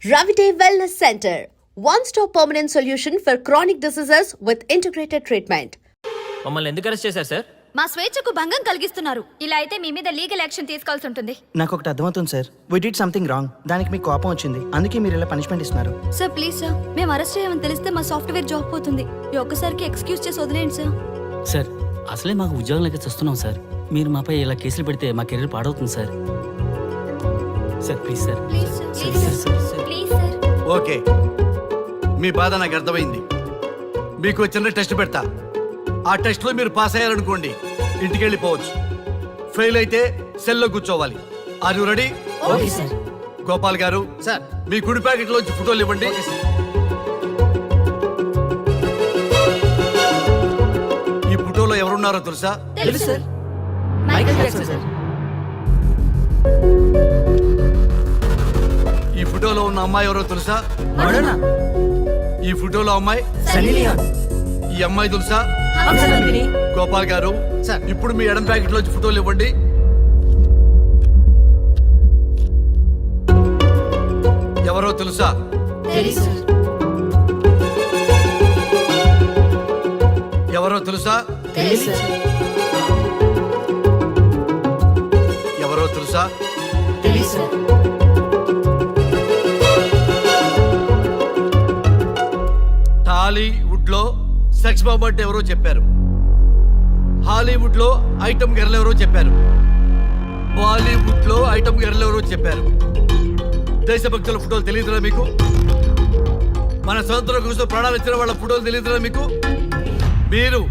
Ravite Wellness Center, one-stop permanent solution for chronic diseases with integrated treatment. మమ్మల్ని ఎందుకు arrest చేశారు sir? మా స్వేచ్ఛకు భంగం కలిగిస్తున్నారు. ఇలా అయితే మీ మీద లీగల్ యాక్షన్ తీసుకోవాల్సి ఉంటుంది. నాకు ఒకటి అర్థమవుతుంది sir, we did something wrong. దానికి మీకు కోపం వచ్చింది, అందుకే మీరు ఇలా పనిష్మెంట్ ఇస్తున్నారు. సార్ ప్లీజ్ సార్, మేము అరెస్ట్ చేయమని తెలిస్తే మా సాఫ్ట్వేర్ జాబ్ పోతుంది. ఈ ఒక్కసారికి ఎక్స్క్యూజ్ చేసి వదిలేండి సార్. సార్ అసలే మాకు ఉద్యోగం లేక చూస్తున్నాం సార్. మీరు మాపై ఇలా కేసులు పెడితే మా కెరీర్ పాడవుతుంది sir. Sir please sir. Please sir, please sir, please sir. Okay, మీ బాధ నాకు అర్థమైంది. మీకు చిన్న టెస్ట్ పెడతా. ఆ టెస్ట్లో మీరు పాస్ అయ్యారనుకోండి, ఇంటికి వెళ్ళిపోవచ్చు. ఫెయిల్ అయితే సెల్లో కూర్చోవాలి. Are you ready? Okay sir. Gopal garu sir మీ కుడి ప్యాకెట్లోంచి ఫోటోలు ఇవ్వండి. ఈ ఫోటోలో ఎవరున్నారో తెలుసా? తెలుసు సార్. Michael Jackson sir. ఈ ఫోటోలో ఉన్న అమ్మాయి ఎవరో తెలుసా? మడోనా. ఈ ఫోటోలో అమ్మాయి సన్నీ లియోన్. ఈ అమ్మాయి తెలుసా? హంస నందిని. గోపాల్ గారు సార్. ఇప్పుడు మీ ఎడం ప్యాకెట్లోంచి ఫోటోలు ఇవ్వండి. ఎవరో తెలుసా? తెలుసు సార్. ఎవరో తెలుసా? తెలుసు సార్. ఎవరో తెలుసా? తెలుసు సార్. టాలీవుడ్ లో సెక్స్ బాంబ్ అంటే ఎవరో చెప్పారు. హాలీవుడ్ లో ఐటమ్ గర్ల్ ఎవరో చెప్పారు. బాలీవుడ్ లో ఐటమ్ గర్ల్ ఎవరో చెప్పారు. దేశభక్తుల ఫోటోలు తెలియదురా మీకు? మన స్వతంత్రం కోసం ప్రాణాలు ఇచ్చిన వాళ్ళ ఫోటోలు తెలియదురా మీకు? మీరు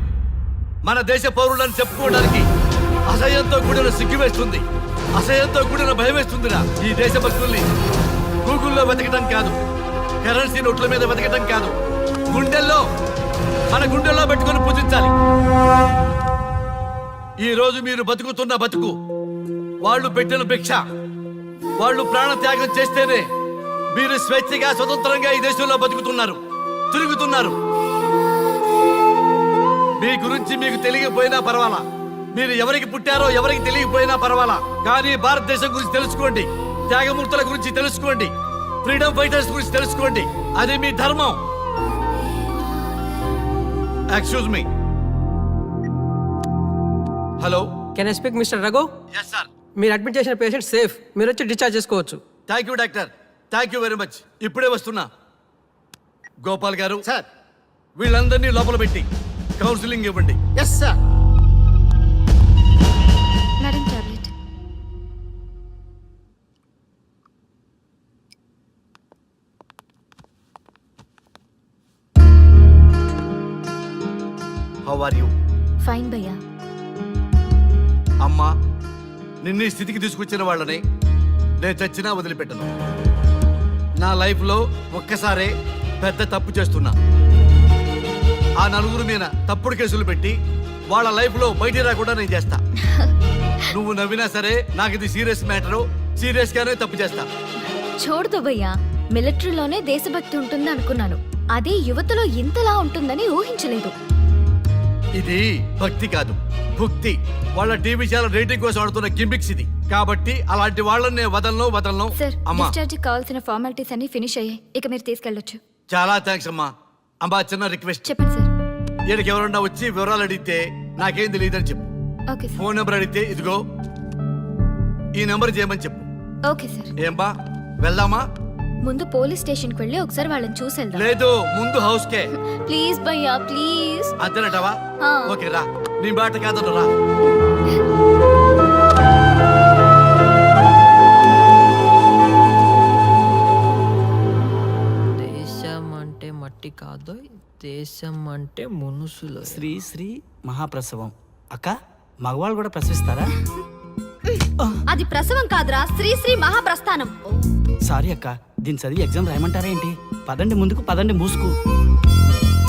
మన దేశ పౌరులని చెప్పుకోవడానికి అసహ్యంతో కూడిన సిగ్గు వేస్తుంది, అసహ్యంతో కూడిన భయం వేస్తుందిరా. ఈ దేశభక్తుల్ని గూగుల్లో వెతకడం కాదు, కరెన్సీ నోట్ల మీద వెతకడం కాదు, గుండెల్లో మన గుండెల్లో పెట్టుకొని పూజించాలి. ఈ రోజు మీరు బతుకుతున్న బతుకు వాళ్ళు పెట్టిన భిక్ష. వాళ్ళు ప్రాణ త్యాగం చేస్తేనే మీరు స్వేచ్ఛగా స్వతంత్రంగా ఈ దేశంలో బతుకుతున్నారు, తిరుగుతున్నారు. మీ గురించి మీకు తెలియకపోయినా పర్వాలా, మీరు ఎవరికి పుట్టారో ఎవరికి తెలియకపోయినా పర్వాలా, కానీ భారతదేశం గురించి తెలుసుకోండి, త్యాగమూర్తుల గురించి తెలుసుకోండి, ఫ్రీడమ్ ఫైటర్స్ గురించి తెలుసుకోండి. అది మీ ధర్మం. Excuse me. Hello, can I speak mister Raghu? Yes sir. మీరు అడ్మిట్ చేసిన పేషెంట్ సేఫ్, మీరు వచ్చి డిశ్చార్జ్ చేసుకోవచ్చు. Thank you doctor, thank you very much. ఇప్పుడే వస్తున్నా. గోపాల్ గారు సార్. వీళ్ళందరినీ లోపల పెట్టి కౌన్సిలింగ్ ఇవ్వండి. Yes sir. Madam tablet. How are you? Fine భయ్యా. అమ్మా, నిన్ను ఈ స్థితికి తీసుకొచ్చిన వాళ్ళని నేను చచ్చినా వదిలిపెట్టను. నా లైఫ్లో ఒక్కసారే పెద్ద తప్పు చేస్తున్నా. ఆ నలుగురు మీద తప్పుడు కేసులు పెట్టి వాళ్ళ లైఫ్లో బయట రాకుండా నేను చేస్తా. నువ్వు నవ్వినా సరే నాకు ఇది సీరియస్ మ్యాటరు, సీరియస్గానే తప్పు చేస్తా. చూడదు భయ్యా, మిలిటరీలోనే దేశభక్తి ఉంటుంది అనుకున్నాను, అదే యువతలో ఇంతలా ఉంటుందని ఊహించలేదు. ఇది భక్తి కాదు, భుక్తి. వాళ్ళ టీవీ ఛానల్ రేటింగ్ కోసం ఆడుతున్న గిమిక్స్ ఇది. కాబట్టి అలాంటి వాళ్ళని నేను వదలను. సార్, అమ్మా, డిశ్చార్జ్ కావాల్సిన ఫార్మాలిటీస్ అన్ని ఫినిష్ అయ్యాయి, ఇక మీరు తీసుకెళ్ళొచ్చు. చాలా థ్యాంక్స్ అమ్మా. అమ్మా, చిన్న రిక్వెస్ట్. చెప్పండి సార్. ఈయనకి ఎవరన్నా వచ్చి వివరాలు అడిగితే నాకేం తెలియదని చెప్పు. Okay sir. ఫోన్ నెంబర్ అడిగితే ఇదిగో ఈ నెంబర్ చేయమని చెప్పు. Okay sir. ఏంబా, వెళ్దామా? ముందు పోలీస్ స్టేషన్కి వెళ్ళి ఒకసారి వాళ్ళని చూసి వెళ్దాం. లేదు, ముందు హౌస్ కే. ప్లీజ్ భయ్యా, ప్లీజ్. అంతేనటవా? ఆ. ఓకే రా, నీ బాట కాదను రా. దేశం అంటే మట్టి కాదు, దేశం అంటే మనుషులు. శ్రీ శ్రీ మహాప్రసవం. అక్క, మగవాళ్ళు కూడా ప్రసవిస్తారా? అది ప్రసవం కాదురా, శ్రీ శ్రీ మహాప్రస్థానం. సారీ అక్క, దీన్ని చదివి ఎగ్జామ్ రాయమంటారా ఏంటి? పదండి ముందుకు, పదండి మూసుకు.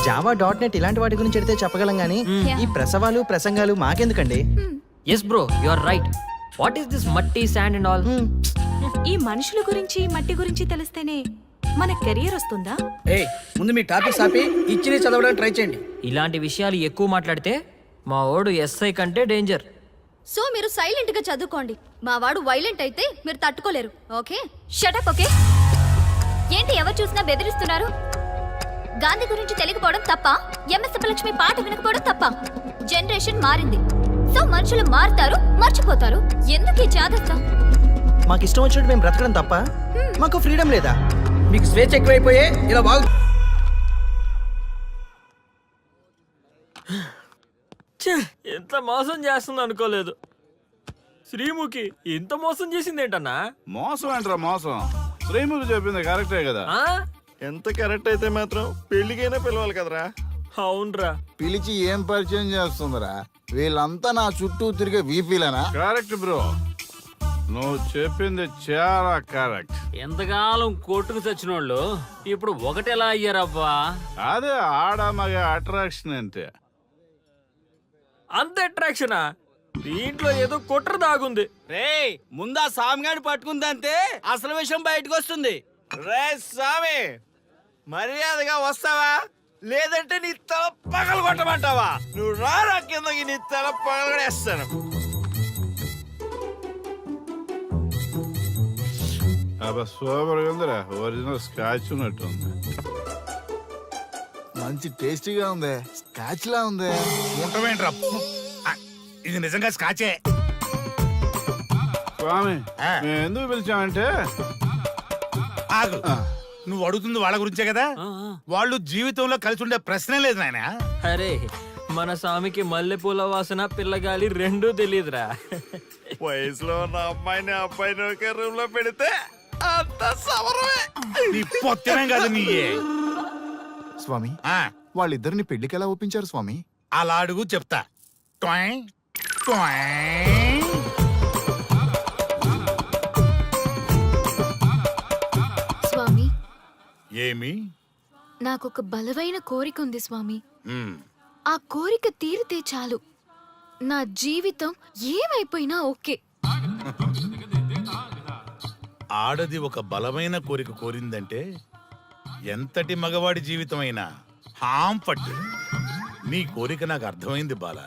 జావా .net ఇలాంటి వాటి గురించి అడిగితే చెప్పగలం గానీ ఈ ప్రసవాలు ప్రసంగాలు మాకెందుకండి? Yes bro, you are right. What is this మట్టి, శాండ్ అండ్ ఆల్? ఈ మనుషుల గురించి మట్టి గురించి తెలిస్తేనే మన కెరియర్ వస్తుందా? ముందు మీ టాపిక్ ఆపి ఇచ్చి చదవడానికి ట్రై చేయండి. ఇలాంటి విషయాలు ఎక్కువ మాట్లాడితే మా ఓడు ఎస్ఐ కంటే డేంజర్. సో మీరు సైలెంట్ గా చదువుకోండి. మా వాడు వైలెంట్ అయితే మీరు తట్టుకోలేరు. Okay, shut up. ఓకే, చూసినా బెదిరిస్తున్నారు? గాంధీ గురించి తెలియకపోవడం తప్ప? ఎంఎస్ సుబ్బలక్ష్మి పాట వినకపోవడం తప్ప? జనరేషన్ మారింది, సో మనుషులు మారుతారు, మర్చిపోతారు. ఎందుకు ఈ చాదస్తం? మాకు ఇష్టం వచ్చినట్టు మేము బ్రతకడం తప్ప మాకు ఫ్రీడమ్ లేదా? మీకు స్వేచ్ఛ ఎక్కువైపోయే ఇలా బాగు. ఎంత మోసం చేస్తుంది అనుకోలేదు. శ్రీముఖి ఇంత మోసం చేసింది ఏంటన్నా? మోసం ఏంట్రా మోసం? శ్రీముఖి చెప్పింది కరెక్టే కదా. ఎంత కరెక్ట్ అయితే మాత్రం పెళ్లికైనా పిలవాలి కదరా. అవునరా. పిలిచి ఏం పరిచయం చేస్తుందిరా? వీళ్ళంతా నా చుట్టూ తిరిగే వీపీలేనా? కరెక్ట్ బ్రో, నువ్వు చెప్పింది చాలా కరెక్ట్. ఎంతకాలం కొట్టుకు చచ్చిన వాళ్ళు ఇప్పుడు ఒకటెలా అయ్యారబ్బా? అదే ఆడ మగ అట్రాక్షన్ అంటే. అంత అట్రాక్షనా? దీంట్లో ఏదో కుట్ర దాగుంది. రే ముందా సామిగాడు పట్టుకుందంటే అసలు విషయం బయటకు వస్తుంది. రే స్వామి, మర్యాదగా వస్తావా లేదంటే నీ తల పగలు కొట్టమంటావా? నువ్వు రారా కిందకి, నీ తల పగలగడేస్తాను. అబ్బా సూపర్ ఉందిరా, ఒరిజినల్ స్కాచ్ ఉన్నట్టుంది. మంచి టేస్టీగా ఉంది, స్కాచ్ లా ఉంది. ఉంటామేంట్రా, ఇది నిజంగా స్కాచే. స్వామి మేము ఎందుకు పిలిచామంటే, ఆగు, నువ్వు అడుగుతుంది వాళ్ళ గురించే కదా. వాళ్ళు జీవితంలో కలిసి ఉండే ప్రశ్నే లేదు నాయన. అరే మన స్వామికి మల్లెపూల వాసన పిల్లగాలి రెండూ తెలియదురా. వయసులో ఉన్న అమ్మాయిని అబ్బాయిని ఒకే రూమ్ లో పెడితే అంత సవరమే. నీ పొత్తమే కాదు నీయే. స్వామి వాళ్ళిద్దరిని పెళ్లికి ఎలా ఒప్పించారు స్వామి? అలా అడుగు చెప్తా. ట్వాయ్, ట్వాయ్. స్వామి, ఏమి? నాకొక బలమైన కోరిక ఉంది స్వామి. మ్, ఆ కోరిక తీరితే చాలు, నా జీవితం ఏమైపోయినా ఓకే. ఆడది ఒక బలమైన కోరిక కోరిందంటే ఎంతటి మగవాడి జీవితమైనా హాం పట్టు. నీ కోరిక నాకు అర్థమైంది బాల.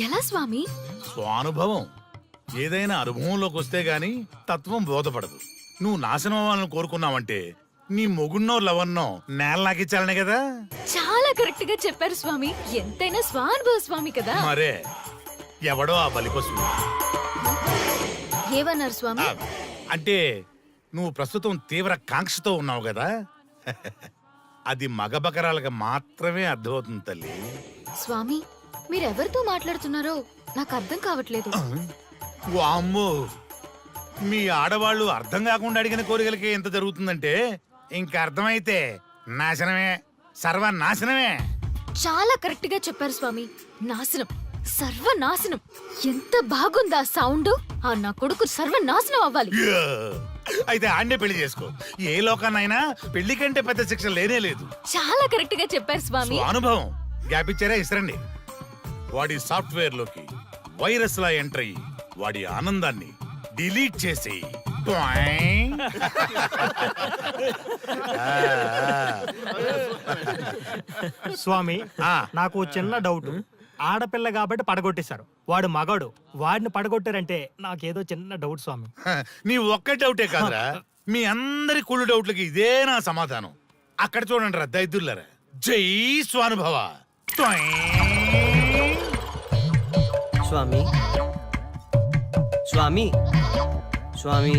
ఎలా స్వామి? స్వానుభవం. ఏదైనా అనుభవంలోకి వస్తే గాని తత్వం బోధపడదు. నువ్వు నాశనం అవ్వాలని కోరుకున్నావంటే నీ మొగున్నో లవన్నో నేల నాకిచ్చాలనే కదా. చాలా కరెక్ట్ గా చెప్పారు స్వామి. ఎంతైనా స్వానుభవ స్వామి కదా. మరే ఎవడో ఆ బలిపశువు. ఏమన్నారు స్వామి? అంటే నువ్వు ప్రస్తుతం తీవ్ర కాంక్షతో ఉన్నావు కదా. అది మగ బకరాలకు మాత్రమే అర్థమవుతుంది తల్లి. స్వామి, మీరెవరితో మాట్లాడుతున్నారో నాకు అర్థం కావట్లేదు. వామ్మో, మీ ఆడవాళ్ళు అర్థం కాకుండా అడిగిన కోరికలకి ఎంత జరుగుతుందంటే ఇంకా అర్థమైతే నాశనమే, సర్వనాశనమే. చాలా కరెక్ట్ గా చెప్పారు స్వామి. నాశనం, సర్వనాశనం. ఎంత బాగుందా సౌండ్? ఆ నా కొడుకు సర్వనాశనం అవ్వాలి. యా! అయితే ఆన్నే పెళ్లి చేసుకో. ఏ లోకాన్నైనా పెళ్లి కంటే పెద్ద శిక్ష లేనే లేదు. చాలా కరెక్ట్ గా చెప్పారు స్వామి. అనుభవం గ్యాప్ ఇచ్చారా? ఇసరండి. వాడి సాఫ్ట్వేర్ లోకి వైరస్ లా ఎంటర్ అయ్యి వాడి ఆనందాన్ని డిలీట్ చేసి స్వామి నాకు చిన్న డౌట్. ఆడపిల్ల కాబట్టి పడగొట్టేశారు, వాడు మగాడు, వాడిని పడగొట్టారంటే నాకేదో చిన్న డౌట్ స్వామి. నీ ఒక్క డౌటే కాదురా, మీ అందరి కుళ్ళు డౌట్లకి ఇదే నా సమాధానం. అక్కడ చూడండి రా దైదుర్లరా. జై స్వానుభవ. స్వామి స్వామి స్వామి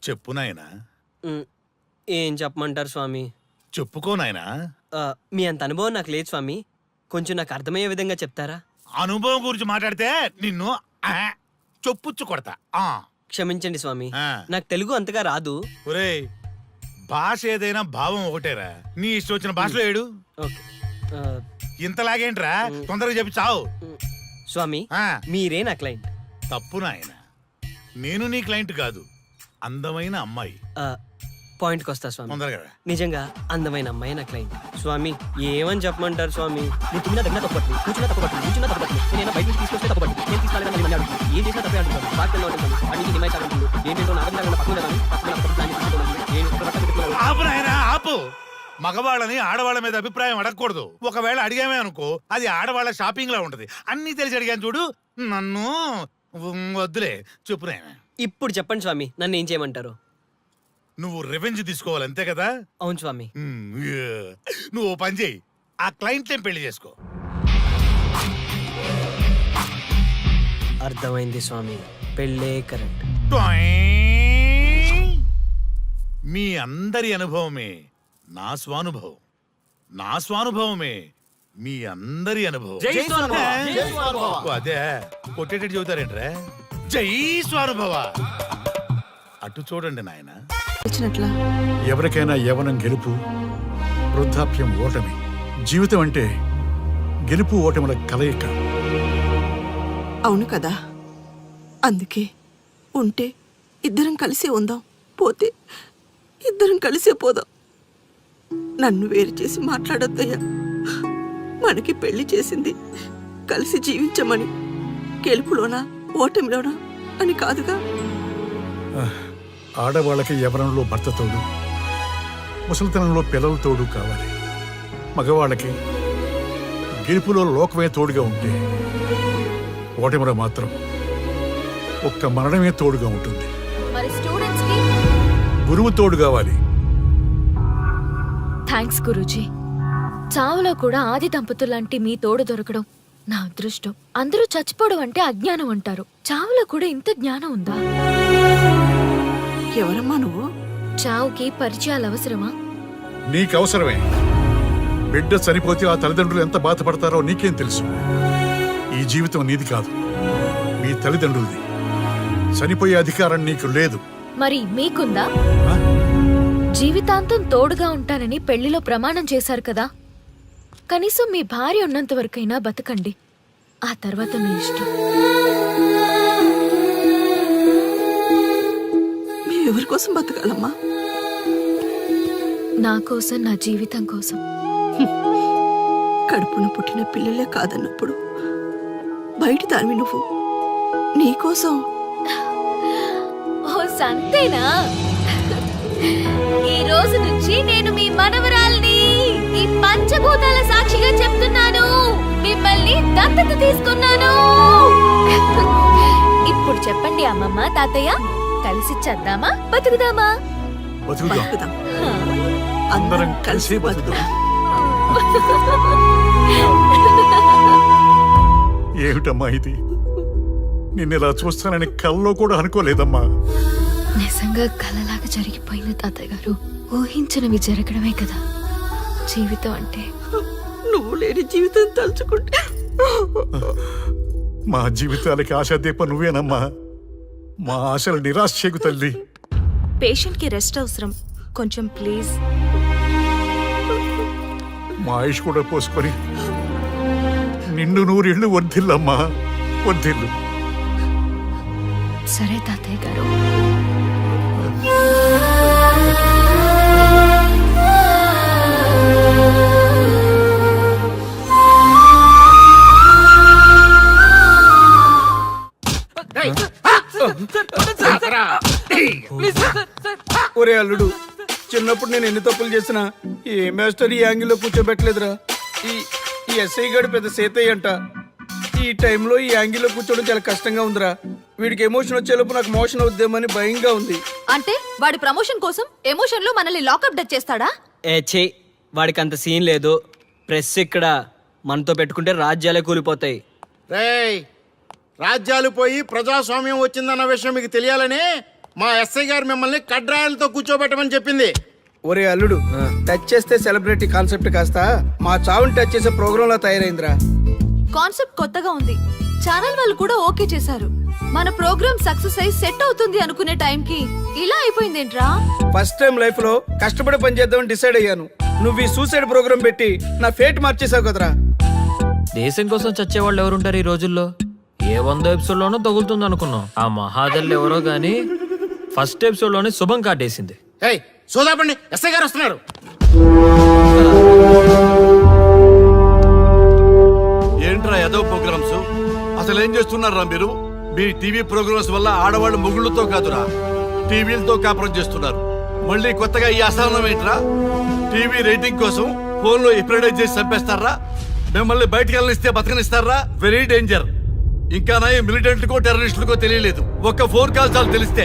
చెప్పు నాయనా. ఏం చెప్పమంటారు స్వామి? చెప్పుకో నాయనా. మీ అంత అనుభవం నాకు లేదు స్వామి, కొంచెం నాకు అర్థమయ్యే విధంగా చెప్తారా? అనుభవం గురించి మాట్లాడితే నిన్ను చొప్పుచ్చు కొడతా. క్షమించండి స్వామి, ఆ. నాకు తెలుగు అంతగా రాదు. ఒరేయ్, భాష ఏదైనా భావం ఒకటేరా. నీ ఇష్టం వచ్చిన భాషలో ఏడు. ఓకే. ఇంతలాగేంట్రా, తొందరగా చెప్పి చావు. స్వామి, ఆ, మీరే నా క్లయింట్. తప్పు నాయన, నేను నీ క్లయింట్ కాదు, అందమైన అమ్మాయి. పాయింట్కి వస్తా స్వామి. తొందరగా రా. నిజంగా అందమైన అమ్మాయి నా క్లయింట్. స్వామి, ఏమని చెప్పమంటారు స్వామి? నువ్వు తిన్నా దగ్గర తప్పట్టు, కూర్చున్నా తప్పట్టు, కూర్చున్నా తప్పట్టు, నేను బయట నుంచి తీసుకొస్తే తప్పట్టు, నేను తీసుకెళ్ళగా మళ్ళీ అడుగుతాను, ఏం చేసినా తప్పే అడుగుతాను, బాగా ఉంటుంది, అడిగి నిమ్మాయి ఉంటుంది, ఏంటంటో నాకు పక్కన ఆపు నాయనా, ఆపు. మగవాళ్ళని ఆడవాళ్ళ మీద అభిప్రాయం అడగకూడదు. ఒకవేళ అడిగామే అనుకో, అది ఆడవాళ్ళ షాపింగ్ లా ఉంటది. అన్ని తెలిసి అడిగాను చూడు, నన్ను వద్దులే. చెప్పు నాయనా. ఇప్పుడు చెప్పండి స్వామి, నన్ను ఏం చేయమంటారు? నువ్వు రివెంజ్ తీసుకోవాలి అంతే కదా అవును స్వామి. నువ్వు ఓ పని చేయి, ఆ క్లయింట్ పెళ్లి చేసుకో. అర్థమైంది స్వామి, పెళ్ళే కరెక్ట్. టొయ్! మీ అందరి అనుభవమే నా స్వానుభవం, నా స్వానుభవమే మీ అందరి అనుభవం. జై స్వానుభవ. ఓ, అదే కొట్టేటట్టు చెబుతారేంట్రా? జై స్వానుభవ. అటు చూడండి నాయన. ఎవరికైనా యవనం గెలుపు, వృద్ధాప్యం ఓటమి. జీవితం అంటే గెలుపు ఓటముల కలయిక. అవును కదా, అందుకే ఉంటే ఇద్దరం కలిసే ఉందాం, పోతే ఇద్దరం కలిసే పోదాం. నన్ను వేరు చేసి మాట్లాడొద్దయ్యా. మనకి పెళ్లి చేసింది కలిసి జీవించమని, గెలుపులోనా ఓటమిలోనా అని కాదుగా. ఆడవాళ్ళకి యవనంలో భర్త తోడు, ముసలితనంలో పిల్లల తోడు కావాలి. మగవాళ్ళకి గెలుపులో లోకమే తోడుగా ఉంటే, ఓటమిలో మాత్రం ఒక్క మరణమే తోడుగా ఉంటుంది. మరి స్టూడెంట్స్ కి గురువు తోడు కావాలి. థ్యాంక్స్ గురూజీ. చావులో కూడా ఆది దంపతులాంటి మీ తోడు దొరకడం నా అదృష్టం. అందరూ చచ్చిపోవడం అంటే అజ్ఞానం అంటారు, చావులో కూడా ఇంత జ్ఞానం ఉందా? ఎవరమ్మా నువ్వు? చావుకి పరిచయాలు అవసరమా? నీకు అవసరమే. బిడ్డ చనిపోతే ఆ తల్లిదండ్రులు ఎంత బాధపడతారో నీకేం తెలుసు? ఈ జీవితం నీది కాదు, మీ తల్లిదండ్రులది. చనిపోయే అధికారం నీకు లేదు. మరి మీకుందా? ఆ? జీవితాంతం తోడుగా ఉంటానని పెళ్లిలో ప్రమాణం చేశారు కదా, కనీసం మీ భార్య ఉన్నంత వరకైనా బతకండి, ఆ తర్వాత మీ ఇష్టం. ఎవరి కోసం బతకాలమ్మా? నా కోసం, నా జీవితం కోసం. కడుపున పుట్టిన పిల్లలే కాదన్నప్పుడు బయట దానివి నువ్వు, నీకోసం. ఓ సంతేనా? ఈ రోజు నుంచి నేను మీ మనవరాల్ని, ఈ పంచభూతాల సాక్షిగా చెప్తున్నాను, మిమ్మల్ని దత్తత తీసుకున్నాను. ఇప్పుడు చెప్పండి అమ్మమ్మ, తాతయ్య, కలిసి చద్దామా బతుకుదామా? బతుకుదాం. అందరం కలిసి బతుకుదాం. ఏమిటమ్మా ఇది? నిన్నెలా చూస్తానని కల్లో కూడా అనుకోలేదమ్మా. నిజంగా కలలాగా జరిగిపోయింది తాతయ్య గారు. ఊహించినవి జరగడమే కదా జీవితం అంటే. నువ్వు లేని జీవితం తలుచుకుంటే మా జీవితాలకి ఆశాదీప నువ్వేనమ్మా. మా ఆశలు నిరాశ చేయకు తల్లి. పేషెంట్ కి రెస్ట్ అవసరం, కొంచెం ప్లీజ్. మా ఆయుష్ కూడా పోసుకొని నిండు నూరేళ్లు వర్ధిల్లమ్మా, వర్ధిల్లు. సరే తాతయ్య గారు. ఒరే అల్లుడు, చిన్నప్పుడు నేను ఎన్ని తప్పులు చేసినా ఏ మాస్టర్ ఈ యాంగిల్లో కూర్చోబెట్టలేదురా. ఈ ఎస్ఐ గడు పెద్ద సేతయ్య అంట. ఈ టైంలో ఈ యాంగిల్లో కూర్చోవడం చాలా కష్టంగా ఉందిరా. వీడికి ఎమోషన్ వచ్చేలోపు నాకు మోషన్ అవుద్దేమని భయంగా ఉంది. అంటే వాడి ప్రమోషన్ కోసం ఎమోషన్ లో మనల్ని లాకప్ డచ్ చేస్తాడా? ఛీ, వాడికి అంత సీన్ లేదు. ప్రెస్ ఇక్కడ మనతో పెట్టుకుంటే రాజ్యాలే కూలిపోతాయి. రేయ్, రాజ్యాలు పోయి ప్రజాస్వామ్యం వచ్చిందన్న విషయం మీకు తెలియాలని మా ఎస్ఐ గారు మిమ్మల్ని కడ్రాయలతో కూర్చోబెట్టమని చెప్పింది. ఒరే అల్లుడు, టచ్ చేస్తే సెలబ్రిటీ కాన్సెప్ట్ కాస్త మా చావుని టచ్ చేసే ప్రోగ్రామ్ లా తయారైందిరా. కాన్సెప్ట్ కొత్తగా ఉంది, ఛానల్ వాళ్ళు కూడా ఓకే చేశారు. మన ప్రోగ్రామ్ సక్సెస్ అయి సెట్ అవుతుంది అనుకునే టైంకి ఇలా అయిపోయిందేంట్రా? ఫస్ట్ టైం లైఫ్ లో కష్టపడి పని చేద్దామని డిసైడ్ అయ్యాను. నువ్వు ఈ సూసైడ్ ప్రోగ్రామ్ పెట్టి నా ఫేట్ మార్చేసావు కదరా. దేశం కోసం చచ్చేవాళ్ళు ఎవరుంటారు ఈ రోజుల్లో? ఏ 100 ఎపిసోడ్లోనో తగులుతుంది అనుకున్నాం. ఆ మహాదల్ ఎవరో గానీ ఫస్ట్ ఎపిసోడ్ లోనే శుభం కాటేసింది. ఏయ్, సోదాపండి, ఎస్ఐ గారు వస్తున్నారు. ఏంట్రా ఏదో ప్రోగ్రామ్స్? అసలు ఏం చేస్తున్నారా మీరు? మీ టీవీ ప్రోగ్రామ్స్ వల్ల ఆడవాళ్ళు మొగుళ్ళతో కాదురా, టీవీలతో కాపురం చేస్తున్నారు. మళ్ళీ కొత్తగా ఈ అసహనం ఏంట్రా? టీవీ రేటింగ్ కోసం ఫోన్లో ఎప్రిడైజ్ చేసి చంపేస్తారా? మిమ్మల్ని బయటకు వెళ్ళనిస్తే బతకనిస్తారా? Very danger. ఇంకా నా మిలిటెంట్లకో టెర్రరిస్టులకో తెలియలేదు, ఒక్క ఫోన్ కాల్ చాలు తెలిస్తే.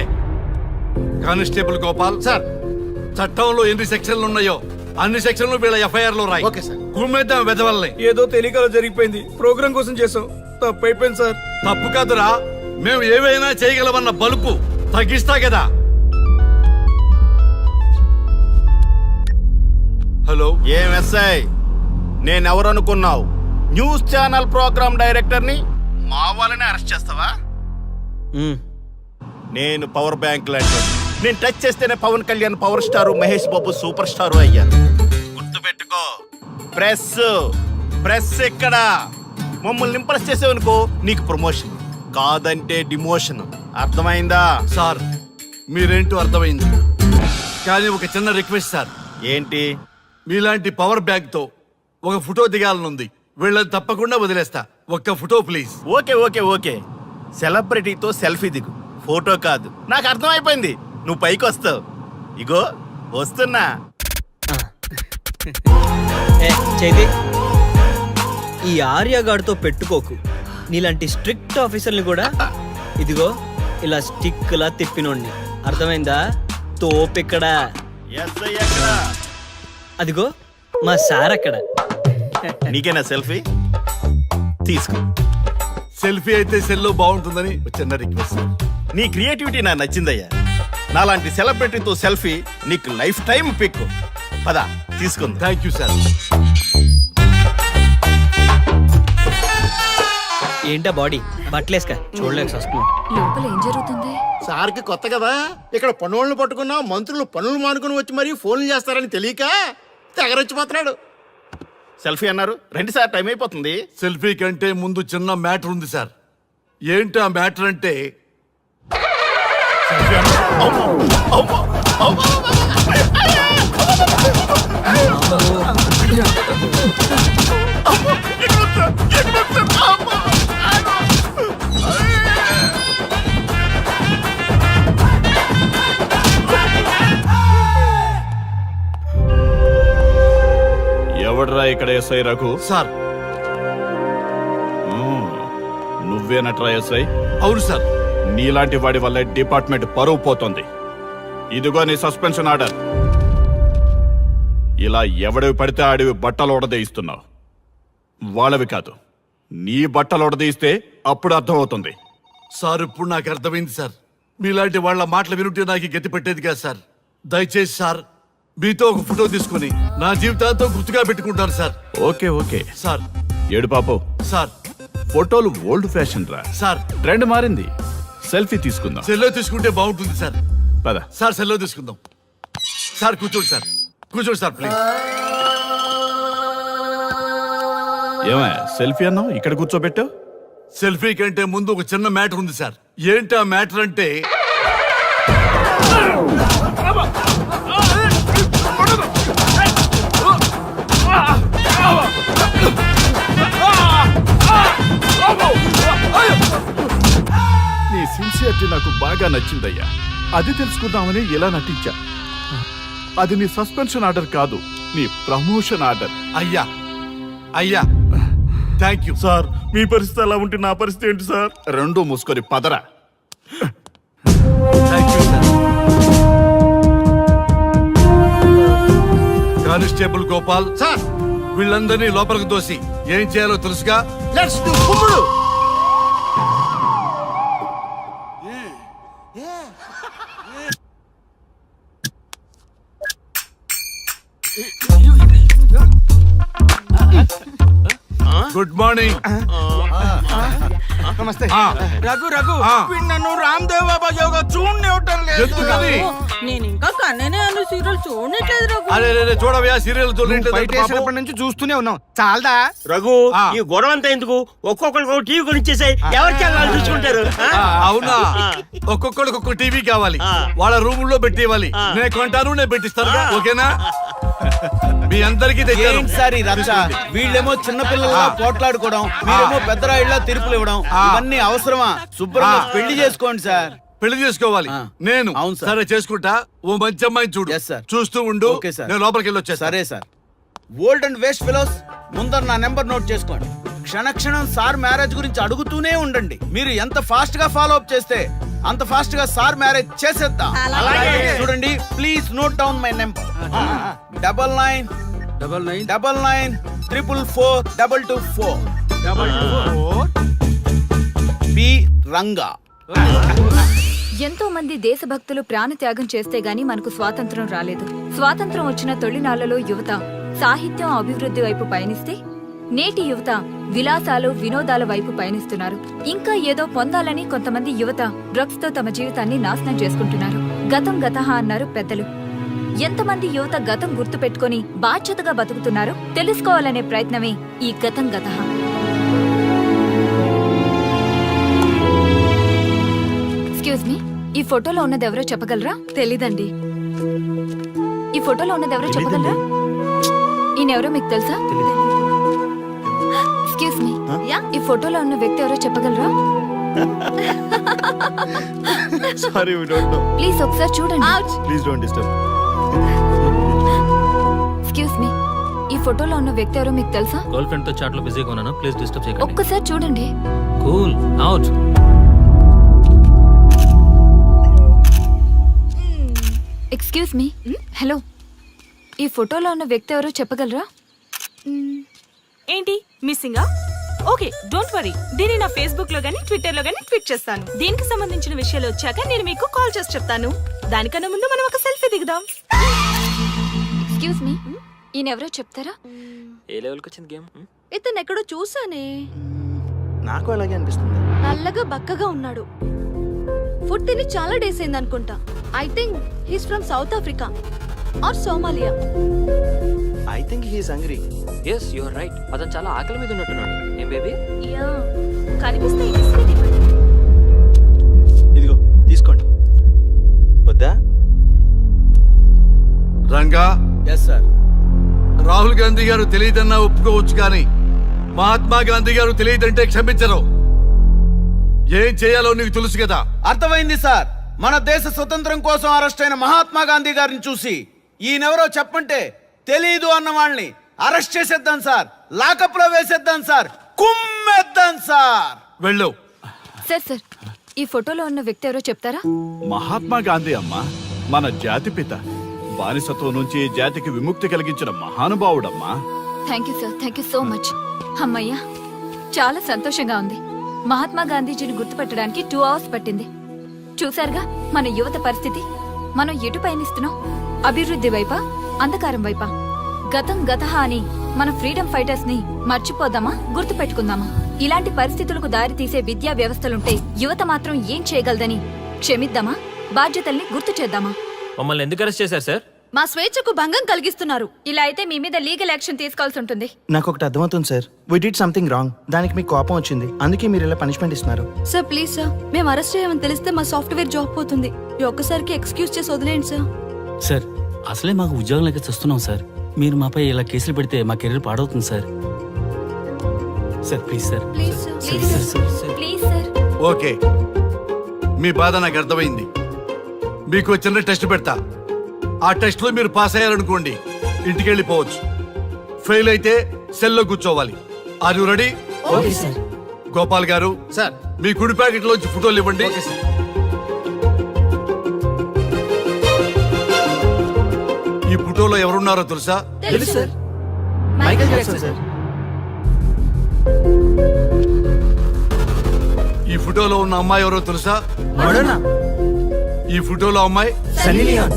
కానిస్టేబుల్ గోపాల్ సార్, చట్టంలో ఎన్ని సెక్షన్లు ఉన్నాయో అన్ని సెక్షన్లు వీళ్ళ ఎఫ్ఐఆర్ లో రాయి. Okay sir. కుమ్మేద్దాం వెదవల్ని. ఏదో తెలియకలో జరిగిపోయింది, ప్రోగ్రామ్ కోసం చేసాం, తప్పైపోయింది సార్. తప్పు కాదురా, మేము ఏవైనా చేయగలమన్న బలుపు తగ్గిస్తా కదా. హలో, ఏం ఎస్ఐ, నేనెవరు అనుకున్నావు? న్యూస్ ఛానల్ ప్రోగ్రామ్ డైరెక్టర్ని. మా వాళ్ళని అరెస్ట్ చేస్తావా? నేను పవర్ బ్యాంక్ లాంటి. నేను టచ్ చేస్తేనే Pawan Kalyan power star, Mahesh Babu super star అయ్యారు. గుర్తుపెట్టుకో, ప్రెస్ ఇక్కడ మమ్మల్ని ఇంప్రెస్ చేసేవనుకో నీకు ప్రమోషన్, కాదంటే డిమోషన్. అర్థమైందా? సార్ మీరేంటో అర్థమైంది, కానీ ఒక చిన్న రిక్వెస్ట్ సార్. ఏంటి? మీలాంటి పవర్ బ్యాంక్ తో ఒక ఫోటో దిగాలనుంది. వీళ్ళని తప్పకుండా వదిలేస్తా. ఒక్క ఫోటో ప్లీజ్. ఓకే సెలబ్రిటీతో సెల్ఫీ దిగు, ఫోటో కాదు. నాకు అర్థమైపోయింది, నువ్వు పైకి వస్తావు. ఇగో వస్తున్నా. చైతి, ఈ ఆర్యగాడితో పెట్టుకోకు. నీలాంటి స్ట్రిక్ట్ ఆఫీసర్ని కూడా ఇదిగో ఇలా స్టిక్ లా తిప్పినోడిని. అర్థమైందా? తోపిక్కడ. ఎస్ఐ ఎక్కడ? అదిగో మా సార్ అక్కడ. నీకేనా సెల్ఫీ? తీసుకో. సెల్ఫీ అయితే సెల్లో బాగుంటుందని ఒక చిన్న రిక్వెస్ట్ సార్. నీ క్రియేటివిటీ నాకు నచ్చిందయ్యా. నాలాంటి సెలబ్రిటీతో సెల్ఫీ నీకు లైఫ్ టైం పిక్. పద తీసుకుంది. Thank you sir. ఏంటా బాడీ బట్టలేసుక చూడలేక వస్తున్నాం. లోపల ఏం జరుగుతుంది? సార్కి కొత్త కదా, ఇక్కడ పనులను పట్టుకున్నా మంత్రులు పనులు మానుకుని వచ్చి మరీ ఫోన్లు చేస్తారని తెలియక తెగరొచ్చిపోతున్నాడు. సెల్ఫీ అన్నారు, రండి సార్, టైం అయిపోతుంది. సెల్ఫీ కంటే ముందు చిన్న మ్యాటర్ ఉంది సార్. ఏంటి ఆ మ్యాటర్ అంటే, ఎవడ్రా ఇక్కడ ఎస్ఐ రఘు? సార్ నువ్వేనట్రా ఎస్ఐ? అవును సార్. నీలాంటి వాడి వల్ల డిపార్ట్మెంట్ పరువు పోతుంది. ఇదిగో నీ సస్పెన్షన్ ఆర్డర్. ఇలా ఎవడివి పడితే ఆడివి బట్టలు ఉడదీయిస్తున్నావు. వాళ్ళవి కాదు, నీ బట్టలు ఉడదీయిస్తే అప్పుడు అర్థమవుతుంది. సార్ ఇప్పుడు నాకు అర్థమైంది సార్. మీలాంటి వాళ్ళ మాటలు వినుంటే నాకు గతి పెట్టేది కాదు సార్. దయచేసి సార్ మీతో ఒక ఫోటో తీసుకుని నా జీవితాంతో గుర్తుగా పెట్టుకుంటాను సార్. Okay sir. ఏడు పాపు సార్. ఫోటోలు ఓల్డ్ ఫ్యాషన్ రా సార్. ట్రెండ్ మారింది. సెల్ఫీ తీసుకుందాం. సెల్లో తీసుకుంటే బాగుంటుంది సార్. పద సార్ సెల్లో తీసుకుందాం. సార్ కూర్చోండి సార్, కూర్చోండి సార్ ప్లీజ్. ఏమయ్య సెల్ఫీ అన్నావు, ఇక్కడ కూర్చోబెట్టావు? సెల్ఫీ కంటే ముందు ఒక చిన్న మ్యాటర్ ఉంది సార్. ఏంటి ఆ మ్యాటర్ అంటే, నీ సిన్సియారిటీ నాకు బాగా నచ్చిందయ్యా. అది తెలుసుకుందామని ఇలా నటించా. అది నీ సస్పెన్షన్ ఆర్డర్ కాదు, నీ ప్రమోషన్ ఆర్డర్. అయ్యా థ్యాంక్ యూ సార్, మీ పరిస్థితి అలా ఉంటే నా పరిస్థితి ఏంటి సార్? రెండు మూసుకొని పదరా. Thank you sir. Constable Gopal sir, వీళ్ళందరినీ లోపలికి దోసి ఏం చేయాలో తెలుసుగా. లెట్స్ డు కుమ్ముడు. Good morning. నమస్తే. రఘు నన్ను రామ్దేవ్ బాబా యోగా చూడనివ్వటం లేదు. ఎందుకని? నేను ఇంకా కన్ననే అను సీరియల్ చూడట్లేదు రఘు. అరే చూడవయ్యా, సీరియల్ బయట నుంచి చూస్తూనే ఉన్నాం, చాలదా? రఘు, ఈ గొడవ అంతా ఎందుకు? ఒక్కొక్కరికి టీవీ కొనిచ్చేసాయి, ఎవరి ఛానల్ చూసుకుంటారు. అవునా? ఒక్కొక్కడికి ఒక్కొక్క టీవీ కావాలి, వాళ్ళ రూమ్ లో పెట్టి ఇవ్వాలి. నేను కొంటాను, నేను పెట్టిస్తాను. ఓకేనా? మీ అందరికీ తెచ్చాను. వీళ్ళేమో చిన్న పిల్లల్లా పోట్లాడుకోవడం, మీరేమో పెద్దరాయిళ్ళ తీర్పులు ఇవ్వడం, ఇవన్నీ అవసరమా? శుభ్రంగా పెళ్లి చేసుకోండి సార్. పెళ్లి చేసుకోవాలి నేను. అవును సార్. సరే చేసుకుంటా. ఓ మంచి అమ్మాయిని చూడు. Yes, sir. చూస్తూ ఉండు. Okay, sir. నేను లోపలికి వెళ్ళి వచ్చేస్తా. సరే sir. Old and waste fellows, ముందర నా నెంబర్ నోట్ చేసుకోండి. క్షణక్షణం సార్ మ్యారేజ్ గురించి అడుగుతూనే ఉండండి. మీరు ఎంత ఫాస్ట్ గా ఫాలో అప్ చేస్తే అంత ఫాస్ట్ గా సార్ మ్యారేజ్ చేసేద్దాం. చూడండి, please note down my number 9999442224 P Ranga. ఎంతో మంది దేశభక్తులు ప్రాణత్యాగం చేస్తే గాని మనకు స్వాతంత్రం రాలేదు. స్వాతంత్రం వచ్చిన తొలినాళ్లలో యువత సాహిత్యం అభివృద్ధి వైపు పయనిస్తే నేటి యువత విలాసాలు వినోదాల వైపు పయనిస్తున్నారు. ఇంకా ఏదో పొందాలని కొంతమంది యువత డ్రగ్స్ తో తమ జీవితాన్ని నాశనం చేసుకుంటున్నారు. గతం గతహ అన్నారు పెద్దలు. ఎంతమంది యువత గతం గుర్తు పెట్టుకుని బాధ్యతగా బతుకుతున్నారో తెలుసుకోవాలనే ప్రయత్నమే ఈ గతం గతహ. ఎక్స్క్యూజ్ మీ, ఈ ఫోటోలో ఉన్నది ఎవరో చెప్పగలరా? తెలీదండి. ఈ ఫోటోలో ఉన్నది ఎవరో చెప్పగలరా? ఈయనెవరో మీకు తెలుసా? ఎక్స్క్యూజ్ మీ, ఈ ఫోటోలో ఉన్న వ్యక్తి ఎవరో చెప్పగలరా? Sorry, we don't know. Please ఒకసారి చూడండి. Please don't disturb. Excuse me, ఈ ఫోటోలో ఉన్న వ్యక్తి ఎవరో మీకు తెలుసా? గర్ల్ ఫ్రెండ్ తో చాట్ లో బిజీగా ఉన్నాను, ప్లీజ్ డిస్టర్బ్ చేయకండి. ఒక్కసారి చూడండి. Cool out. Excuse me, hello, ఈ ఫోటోలో ఉన్న వ్యక్తి ఎవరో చెప్పగలరా? ఏంటి మిస్సింగా? Okay, don't worry. దీన్ని నా ఫేస్బుక్ లో గానీ ట్విట్టర్ లో గానీ ట్వీట్ చేస్తాను. దీనికి సంబంధించిన విషయాలు వచ్చాక నేను మీకు కాల్ చేసి చెప్తాను. దానికన్నా ముందు మనం ఒక సెల్ఫీ దిగుదాం. ఎక్స్క్యూజ్ మీ, ఈయన ఎవరో చెప్తారా? ఏ లెవెల్కి వచ్చింది గేమ్? ఇతను ఎక్కడో చూసానే. నాకు అలాగే అనిపిస్తుంది. నల్లగా బక్కగా ఉన్నాడు. ఫుడ్ తిని చాలా డేస్ అయింది అనుకుంటా. I think he's from South Africa or Somalia. I think he is hungry. Yes you are right. అతను చాలా ఆకలి మీద ఉన్నట్టున్నాడు. ఏం బేబీ? యా, కనిపిస్తే ఇదిగో తీసుకోండి. వద్దా? Ranga, yes sir. రాహుల్ గాంధీ గారు తెలియదన్నా ఒప్పుకోవచ్చు కానీ మహాత్మా గాంధీ గారు తెలియదంటే క్షమించరు. ఏం చేయాలో నీకు తెలుసు కదా. అర్థమైంది సార్. మన దేశ స్వతంత్రం కోసం అరెస్ట్ అయిన మహాత్మా గాంధీ గారిని చూసి ఈయనెవరో చెప్పంటే తెలీదు అన్న వాళ్ళని అరెస్ట్ చేసేద్దాం సార్. లాకప్ లో వేసేద్దాం సార్. కుమ్మేద్దాం సార్. వెళ్ళు. సార్ సార్, ఈ ఫోటోలో ఉన్న వ్యక్తి ఎవరో చెప్తారా? మహాత్మా గాంధీ అమ్మ, మన జాతిపిత. బానిసత్వం నుంచి జాతికి విముక్తి కలిగించిన మహానుభావుడమ్మా. Thank you sir, thank you so much. అమ్మయ్యా, చాలా సంతోషంగా ఉంది. మహాత్మా గాంధీజీని గుర్తుపెట్టడానికి 2 అవర్స్ పట్టింది. చూసారుగా మన యువత పరిస్థితి. మనం ఎటు పయనిస్తున్నాం? అభివృద్ధి వైపా, అంధకారం వైపా? గతం గతహ అని మన ఫ్రీడమ్ ఫైటర్స్ ని మర్చిపోదామా, గుర్తు పెట్టుకుందామా? ఇలాంటి పరిస్థితులకు దారి తీసే విద్యా వ్యవస్థలుంటే యువత మాత్రం ఏం చేయగలదని క్షమిద్దామా, బాధ్యతల్ని గుర్తు చేద్దామా? మమ్మల్ని ఎందుకు అరెస్ట్ చేశారు సార్? మా స్వేచ్ఛకు భంగం కలిగిస్తున్నారు. ఇలా అయితే మీ మీద లీగల్ యాక్షన్ తీసుకోవాల్సి ఉంటుంది. నాకు ఒకటి అర్థమవుతుంది sir. We did something wrong. దానికి మీకు కోపం వచ్చింది, అందుకే మీరు ఇలా పనిష్మెంట్ ఇస్తున్నారు. సార్ ప్లీజ్ సార్, మేము అరెస్ట్ చేయమని తెలిస్తే మా సాఫ్ట్వేర్ జాబ్ పోతుంది. ఈ ఒక్కసారికి ఎక్స్క్యూజ్ చేసి వదిలేండి సార్. సార్, అసలే మాకు ఉద్యోగం లేక చూస్తున్నాం సార్. మీరు మాపై ఇలా కేసులు పెడితే మా కెరీర్ పాడవుతుంది sir. Sir please sir. Please sir, please sir. Okay, మీ బాధ నాకు అర్థమైంది. మీకు చిన్న టెస్ట్ పెడతా. ఆ టెస్ట్ లో మీరు పాస్ అయ్యారనుకోండి, ఇంటికి వెళ్ళిపోవచ్చు. ఫెయిల్ అయితే సెల్లో కూర్చోవాలి. Are you ready? Okay sir. Gopal garu sir. మీ కుడి ప్యాకెట్ లోంచి ఫోటోలు ఇవ్వండి. ఈ ఫోటోలో ఎవరున్నారో తెలుసా? తెలుసు సార్. Michael Jackson sir. ఈ ఫోటోలో ఉన్న అమ్మాయి ఎవరో తెలుసా? మడోనా. ఈ ఫోటోలో అమ్మాయి సన్నీ లియోన్.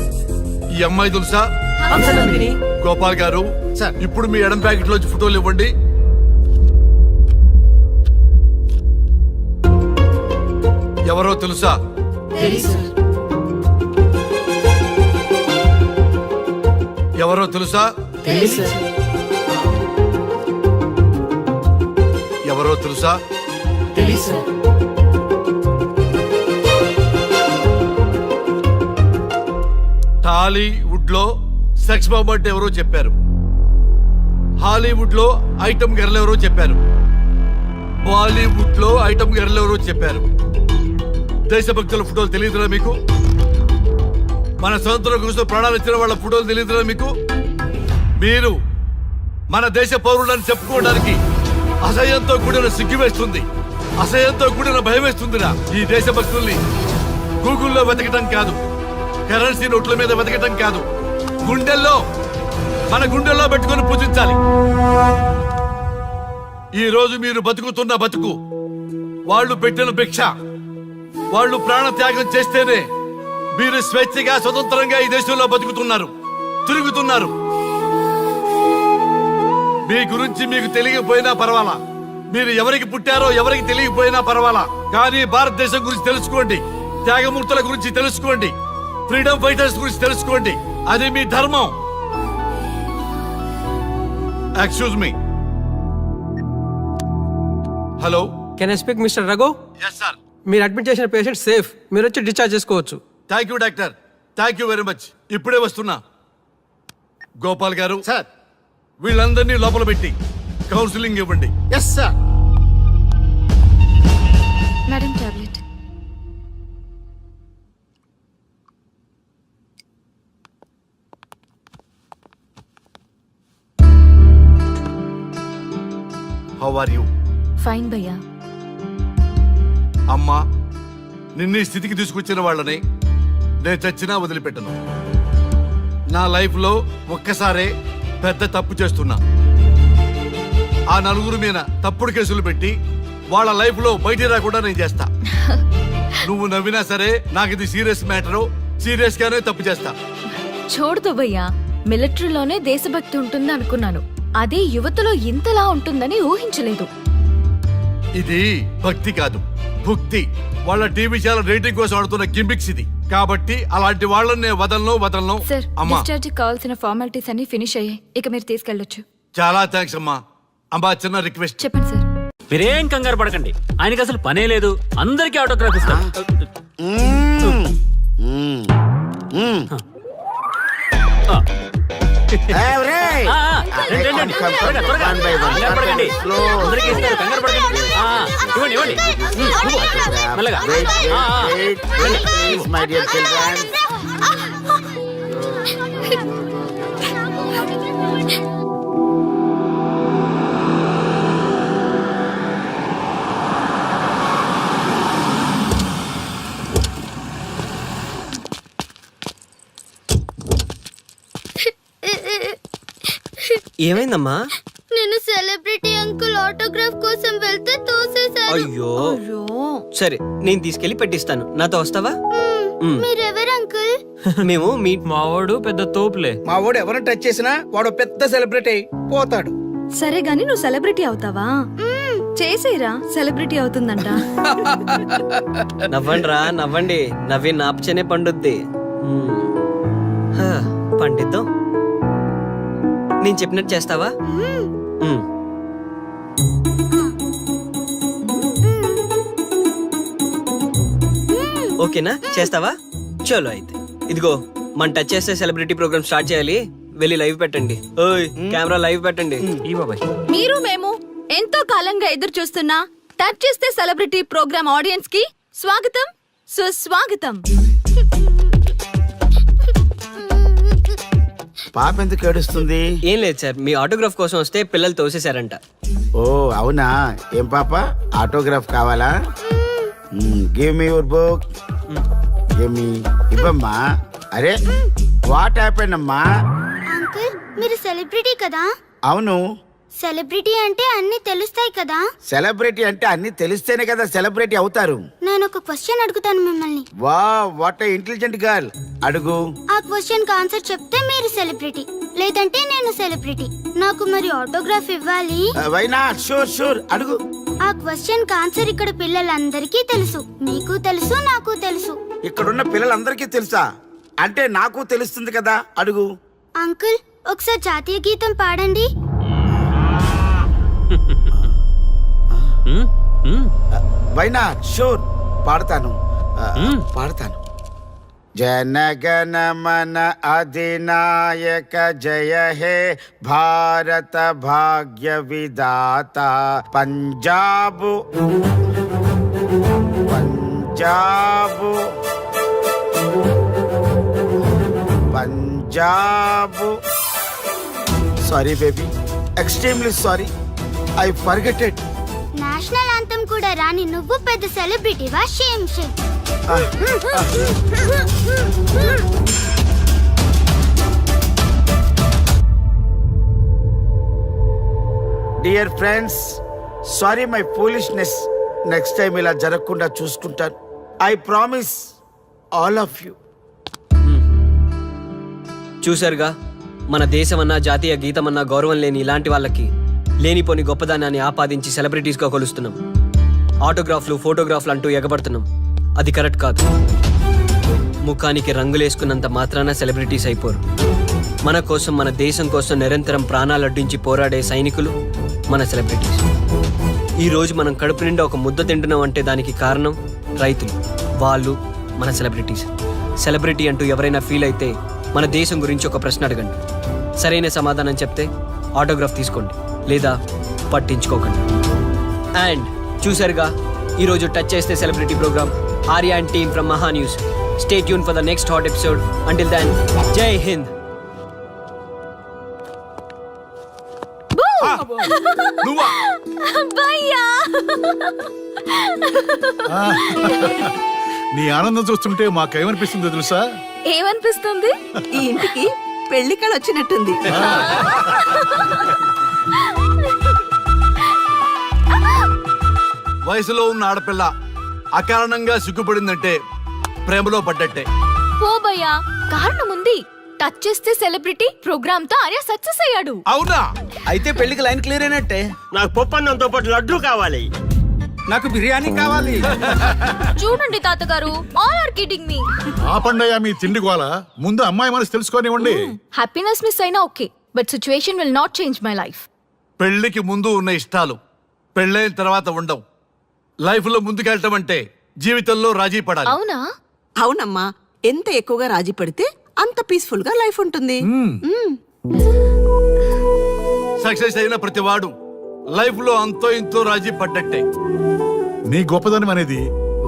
ఈ అమ్మాయి తెలుసా? హంసనందిని. గోపాల్ గారు సార్. ఇప్పుడు మీ ఎడం ప్యాకెట్ లోంచి ఫోటోలు ఇవ్వండి. ఎవరో తెలుసా? తెలుసు. ఎవరో తెలుసా? తెలుసు. ఎవరో తెలుసా? తెలుసు. టాలీవుడ్ లో సెక్స్ బాంబ్ అంటే ఎవరో చెప్పారు. హాలీవుడ్ లో ఐటమ్ గర్ల్ ఎవరో చెప్పారు. బాలీవుడ్ లో ఐటమ్ గర్ల్ ఎవరో చెప్పారు. దేశభక్తుల ఫోటోలు తెలియదురా మీకు? మన స్వతంత్రం కోసం ప్రాణాలు ఇచ్చిన వాళ్ళ ఫోటోలు తెలియదురా మీకు? మీరు మన దేశ పౌరులని చెప్పుకోవడానికి అసహ్యంతో కూడిన సిగ్గు వేస్తుంది, అసహ్యంతో కూడిన భయం వేస్తుందిరా. ఈ దేశభక్తుల్ని గూగుల్లో వెతకటం కాదు, కరెన్సీ నోట్ల మీద వెతకటం కాదు, గుండెల్లో మన గుండెల్లో పెట్టుకొని పూజించాలి. ఈ రోజు మీరు బతుకుతున్న బతుకు వాళ్ళు పెట్టిన భిక్ష. వాళ్ళు ప్రాణ త్యాగం చేస్తేనే మీరు స్వేచ్ఛగా స్వతంత్రంగా ఈ దేశంలో బతుకుతున్నారు, తిరుగుతున్నారు. మీ గురించి మీకు తెలియకపోయినా పర్వాలా, మీరు ఎవరికి పుట్టారో ఎవరికి తెలియకపోయినా పర్వాలా, కానీ భారతదేశం గురించి తెలుసుకోండి, త్యాగమూర్తుల గురించి తెలుసుకోండి, ఫ్రీడమ్ ఫైటర్స్ గురించి తెలుసుకోండి. అది మీ ధర్మం. Excuse me. Hello, can I speak mister Raghu? Yes sir. మీరు అడ్మిట్ చేసిన పేషెంట్ సేఫ్, మీరు వచ్చి డిశ్చార్జ్ చేసుకోవచ్చు. Thank you doctor, thank you very much. ఇప్పుడే వస్తున్నా. గోపాల్ గారు, సార్. వీళ్ళందరినీ లోపల పెట్టి కౌన్సిలింగ్ ఇవ్వండి. Yes sir. Madam tablet. How are you? Fine భయ్యా. అమ్మా, నిన్న ఈ స్థితికి తీసుకొచ్చిన వాళ్ళని నేను చచ్చినా వదిలిపెట్టను. నా లైఫ్ లో ఒక్కసారే పెద్ద తప్పు చేస్తున్నా. ఆ నలుగురు మీద తప్పుడు కేసులు పెట్టి వాళ్ళ లైఫ్ లో బయట రాకుండా నేను చేస్తా. నువ్వు నవ్వినా సరే నాకు ఇది సీరియస్ మ్యాటరు, సీరియస్ గానే తప్పు చేస్తా. చూడదు భయ్యా, మిలిటరీలోనే దేశభక్తి ఉంటుంది అనుకున్నాను, అదే యువతలో ఇంతలా ఉంటుందని ఊహించలేదు. ఇది భక్తి కాదు, భుక్తి. వాళ్ళ టీవీ ఛానల్ రేటింగ్ కోసం ఆడుతున్న గిమిక్స్ ఇది. కాబట్టి అలాంటి వాళ్ళని నేను వదలను. సార్, అమ్మా, డిశ్చార్జ్ కావాల్సిన ఫార్మాలిటీస్ అన్ని ఫినిష్ అయ్యాయి, ఇక మీరు తీసుకెళ్ళొచ్చు. చాలా థ్యాంక్స్ అమ్మా. అమ్మా, చిన్న రిక్వెస్ట్. చెప్పండి సార్. మీరేం కంగారు పడకండి, ఆయనకి అసలు పనే లేదు, అందరికీ ఆటోగ్రాఫ్ ఇస్తాం. My dear children. ఏమైందమ్మా? నేను సెలబ్రిటీ అంకుల్ ఆటోగ్రాఫ్ కోసం వెళ్తే తోసేశారు. అయ్యో, సరే నేను తీసుకెళ్లి పెట్టిస్తాను, నాతో వస్తావా? మీరెవరు అంకుల్? మేము మీ మావాడు పెద్ద తోపులే. మా వాడు ఎవరిని టచ్ చేసినా వాడు పెద్ద సెలబ్రిటీ పోతాడు. సరే గాని నువ్వు సెలబ్రిటీ అవుతావా? చేసేరా, సెలబ్రిటీ అవుతుందంట. నవ్వండి రా, నవ్వండి. నవ్వి నాపచనే పండుద్ది. పండిద్దాం. నేను చెప్పినట్టు చేస్తావా? ఓకేనా, చేస్తావా? చలో అయితే. ఇదిగో, మన టచ్ చేస్తే సెలబ్రిటీ ప్రోగ్రామ్ స్టార్ట్ చేయాలి. వెళ్ళి లైవ్ పెట్టండి. ఓయ్, కెమెరా లైవ్ పెట్టండి. ఈ బాబాయ్, మీరు మేము ఎంతో కాలంగా ఎదురు చూస్తున్నా టచ్ చేస్తే సెలబ్రిటీ ప్రోగ్రామ్ ఆడియన్స్ కి స్వాగతం, సుస్వాగతం. పాప ఎందుకు ఏడుస్తుంది? ఏం లేదు సార్, మీ ఆటోగ్రాఫ్ కోసం వస్తే పిల్లలు తోసేశారంట. ఓ అవునా? ఏం పాప, ఆటోగ్రాఫ్ కావాలా? Give me your book. Give me. ఇవ్వమ్మా. అరే, వాట్ హ్యాపెండ్ అమ్మా? అంకుల్, మీరు సెలబ్రిటీ కదా? అవును. సెలబ్రిటీ అంటే అన్ని తెలుస్తాయి కదా? సెలబ్రిటీ అంటే అన్ని తెలిస్తేనే కదా సెలబ్రిటీ అవుతారు. నేను ఒక క్వశ్చన్ అడుగుతాను మిమ్మల్ని. వా, వాట్ ఇంటెలిజెంట్ గర్ల్. అడుగు. ఆ క్వశ్చన్ కి ఆన్సర్ చెప్తే మీరు సెలబ్రిటీ, లేదంటే నేను సెలబ్రిటీ. నాకు మరి ఆటోగ్రాఫ్ ఇవ్వాలి. Why not? షూర్ షూర్, అడుగు. ఆ క్వశ్చన్ కి ఆన్సర్ ఇక్కడ పిల్లలందరికీ తెలుసు, మీకు తెలుసు, నాకు తెలుసు. ఇక్కడున్న పిల్లలందరికీ తెలుసా? అంటే నాకు తెలుస్తుంది కదా. అడుగు. అంకుల్, ఒకసారి జాతీయ గీతం పాడండి. Why not? షూర్, పాడతాను. పాడతాను. జనగణ మన అధినాయక జయ హే భారత భాగ్య విధాత. Punjab Punjab Punjab. Sorry baby, extremely sorry. I forget it. National anthem కూడా రాని నువ్వు పెద్ద సెలబ్రిటీవా? Shame shame. Dear friends, sorry my foolishness. Next time ఇలా జరగకుండా చూసుకుంటాను. I promise all of you. చూశారుగా, మన దేశమన్నా జాతీయ గీతమన్నా గౌరవం లేని ఇలాంటి వాళ్ళకి లేనిపోని గొప్పదానాన్ని ఆపాదించి సెలబ్రిటీస్గా కొలుస్తున్నాం. ఆటోగ్రాఫ్లు, ఫోటోగ్రాఫ్లు అంటూ ఎగబడుతున్నాం. అది కరెక్ట్ కాదు. ముఖానికి రంగులేసుకున్నంత మాత్రాన సెలబ్రిటీస్ అయిపోరు. మన కోసం, మన దేశం కోసం నిరంతరం ప్రాణాలు అడ్డించి పోరాడే సైనికులు మన సెలబ్రిటీస్. ఈరోజు మనం కడుపు నిండా ఒక ముద్ద తింటున్నాం అంటే దానికి కారణం రైతులు. వాళ్ళు మన సెలబ్రిటీస్. సెలబ్రిటీ అంటూ ఎవరైనా ఫీల్ అయితే మన దేశం గురించి ఒక ప్రశ్న అడగండి. సరైన సమాధానం చెప్తే ఆటోగ్రాఫ్ తీసుకోండి, లేదా పట్టించుకోకండి. అండ్ చూసారుగా, ఈరోజు టచ్ చేస్తే celebrity program. Arya and team from Maha news. Stay tune for the next hot episode. Until then, Jai Hind. నీ ఆనందం చూస్తుంటే మాకేమనిపిస్తుందో తెలుసా? ఏమనిపిస్తుంది? ఈ ఇంటికి పెళ్లి కళ వచ్చినట్టుంది. వయసులో ఉన్న ఆడపిల్ల అకారణంగా సిగ్గుపడిందంటే ప్రేమలో పడ్డట్టే. ఓ భయ్యా, కారణం ఉంది. టచ్ చేస్తే సెలబ్రిటీ ప్రోగ్రామ్ తో ఆర్య సక్సెస్ అయ్యాడు. అవునా? అయితే పెళ్లికి లైన్ క్లియర్ అయినట్టే. నాకు పప్పన్నంతో పాటు లడ్డు కావాలి. నాకు బిర్యానీ కావాలి. చూడండి తాతగారు, ఆల్ ఆర్ కిడింగ్ మీ. ఆపండయ్యా మీ తిండి గోల. ముందు అమ్మాయి మనసు తెలుసుకోనివ్వండి. హ్యాపీనెస్ మిస్ అయినా okay, but situation will not change my life. పెళ్లికి ముందు ఉన్న ఇష్టాలు పెళ్ళైన తర్వాత ఉండవు. లైఫ్ లో ముందుకెళ్ళటం అంటే జీవితంలో రాజీ పడాలి. అవునా? అవునమ్మా, ఎంత ఎక్కువగా రాజీ పడితే అంత పీస్ఫుల్ గా లైఫ్ ఉంటుంది. సక్సెస్ అయిన ప్రతివాడు లైఫ్ లో అంతో ఇంతో రాజీ పడ్డట్టే. నీ గొప్పదనం అనేది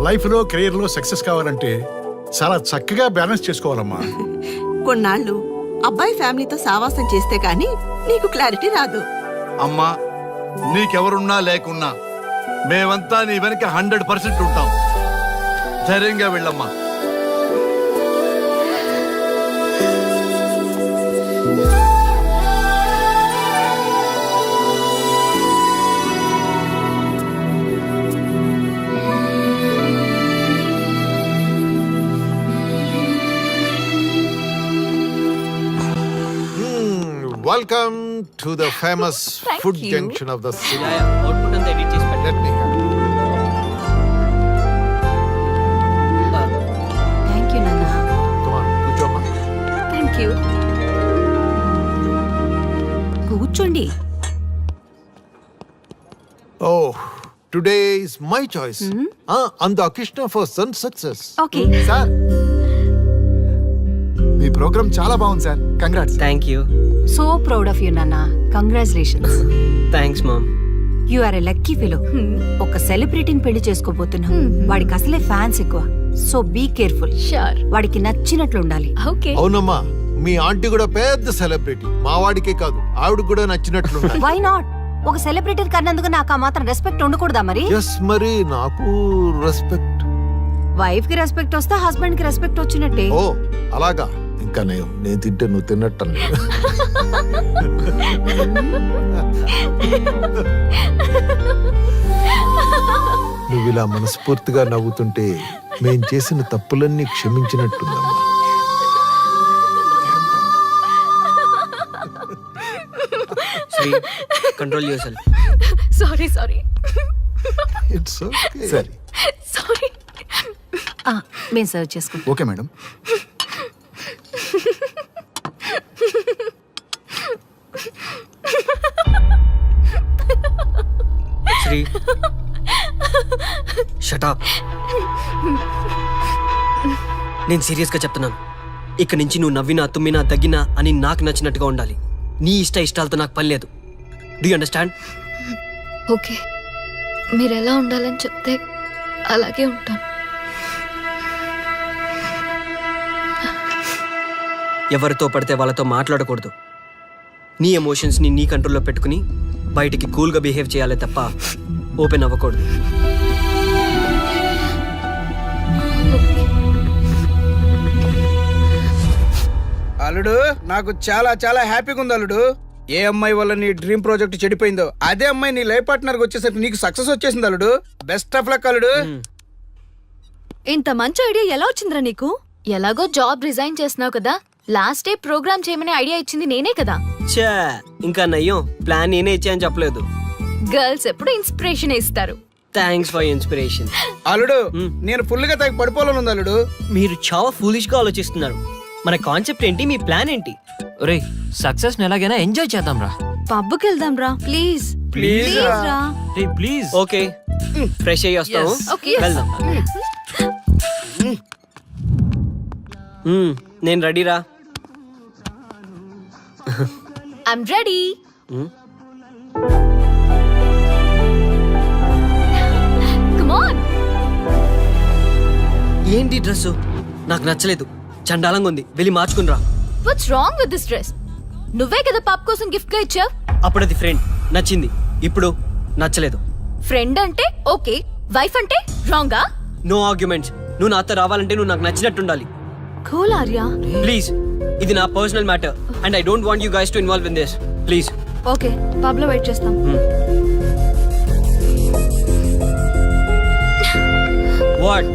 లైఫ్ లో, కెరీర్ లో సక్సెస్ కావాలంటే చాలా చక్కగా బ్యాలెన్స్ చేసుకోవాలమ్మా. కొన్నాళ్ళు అబ్బాయి ఫ్యామిలీతో సావాసం చేస్తే గానీ నీకు క్లారిటీ రాదు. అమ్మా, నీకెవరున్నా లేకున్నా మేమంతా నీ వెనక 100% ఉంటాం. ధైర్యంగా వెళ్ళమ్మా. Welcome to the famous food junction of the city. Output అంతా ఎడిట్ చేసి పెట్టండి. Let me have it. Thank you నాన్న. Come on, కూర్చోమ్మా. Thank you. కూర్చోండి. Oh, today is my choice. And the Krishna for son success. Okay. Sir, మీ program చాలా బాగుంది sir. Congrats. Thank you. So proud of you నాన్న. Congratulations. Thanks mom. You are a lucky fellow. ఒక సెలబ్రిటీని పెళ్లి చేసుకోబోతున్నావు. వాడికి అసలే ఫ్యాన్స్ ఎక్కువ. So be careful. షూర్. వాడికి నచ్చినట్లు ఉండాలి. ఓకే. అవునమ్మా, మీ ఆంటీ కూడా పెద్ద సెలబ్రిటీ. మా వాడికే కాదు, ఆవిడ కూడా నచ్చినట్లు. Why not? ఒక సెలబ్రిటీ కన్నందుకు నాకు ఆ మాత్రం రెస్పెక్ట్ ఉండకూడదా మరి? ఎస్, మరి నాకు రెస్పెక్ట్. వైఫ్ కి రెస్పెక్ట్ వస్తే హస్బెండ్ కి రెస్పెక్ట్ వచ్చినట్టే. ఓ అలాగా? ఇంకా నేను తింటే నువ్వు తిన్నట్టు. నువ్వు ఇలా మనస్ఫూర్తిగా నవ్వుతుంటే మేం చేసిన తప్పులన్నీ క్షమించినట్టుందమ్మా. Sri, control yourself. Sorry sorry it's okay. సరే, సారీ. మేము సర్వ్ చేసుకుంటాం. Okay madam. Sri, shut up. నేను సీరియస్గా చెప్తున్నాను. ఇక్కడి నుంచి నువ్వు నవ్వినా, తుమ్మినా, దగ్గినా అని నాకు నచ్చినట్టుగా ఉండాలి. నీ ఇష్టాలతో నాకు పని లేదు. Do you understand? ఓకే, మీరు ఎలా ఉండాలని చెప్తే అలాగే ఉంటాను. ఎవరితో పడితే వాళ్ళతో మాట్లాడకూడదు. నీ ఎమోషన్స్ని నీ కంట్రోల్లో పెట్టుకుని బయటికి కూల్గా బిహేవ్ చేయాలి తప్ప ఓపెన్ అవ్వకూడదు. అల్లుడు నాకు చాలా చాలా హ్యాపీగా ఉంది అల్లుడు. ఏ అమ్మాయి వల్ల నీ డ్రీమ్ ప్రాజెక్ట్ చెడిపోయిందో అదే అమ్మాయి నీ లైఫ్ పార్ట్నర్ వచ్చేసరికి నీకు సక్సెస్ వచ్చేసింది అల్లుడు. బెస్ట్ ఆఫ్ లక్ అల్లుడు. ఇంత మంచి ఐడియా ఎలా వచ్చిందిరా నీకు? ఎలాగో జాబ్ రిజైన్ చేస్తున్నావు కదా, లాస్ట్ డే ప్రోగ్రామ్ చేయమనే ఐడియా ఇచ్చింది నేనే కదా. చా ఇంకా నయ్యం, ప్లాన్ నేనే ఇచ్చాయని చెప్పలేదు. గర్ల్స్ ఎప్పుడు ఇన్స్పిరేషన్ ఇస్తారు. Thanks for inspiration. అల్లుడు నేను ఫుల్ గా తగ్గ పడిపోవాలని ఉంది అల్లుడు. మీరు చాలా ఫూలిష్ గా ఆలోచిస్తున్నారు. మన కాన్సెప్ట్ ఏంటి, మీ ప్లాన్ ఏంటి? రే సక్సెస్ ఎలాగైనా ఎంజాయ్ చేద్దాం రా. పబ్కి వెళ్దాం రా ప్లీజ్. ప్లీజ్ రా. రే ప్లీజ్. ఓకే ఫ్రెష్ అయ్యి వస్తాము. Okay. వెళ్దాం. నేను రెడీరా. I'm ready. Come on. ఏంటి డ్రెస్ నాకు నచ్చలేదు, చండాలంగా ఉంది, వెళ్ళి మార్చుకునిరా. What's wrong with this dress? నువ్వే కదా పాప్ కోసం గిఫ్ట్ గా ఇచ్చావు. అప్పుడు అది ఫ్రెండ్ నచ్చింది, ఇప్పుడు నచ్చలేదు. ఫ్రెండ్ అంటే ఓకే, వైఫ్ అంటే రాంగా? No arguments. నువ్వు నాతో రావాలంటే నువ్వు నాకు నచ్చినట్టు ఉండాలి. కూల్ ఆర్యా. ప్లీజ్, ఇది నా personal matter and I don't want you guys to involve in this. Please. Okay pub లో వెయిట్ చేస్తాం. వాట్?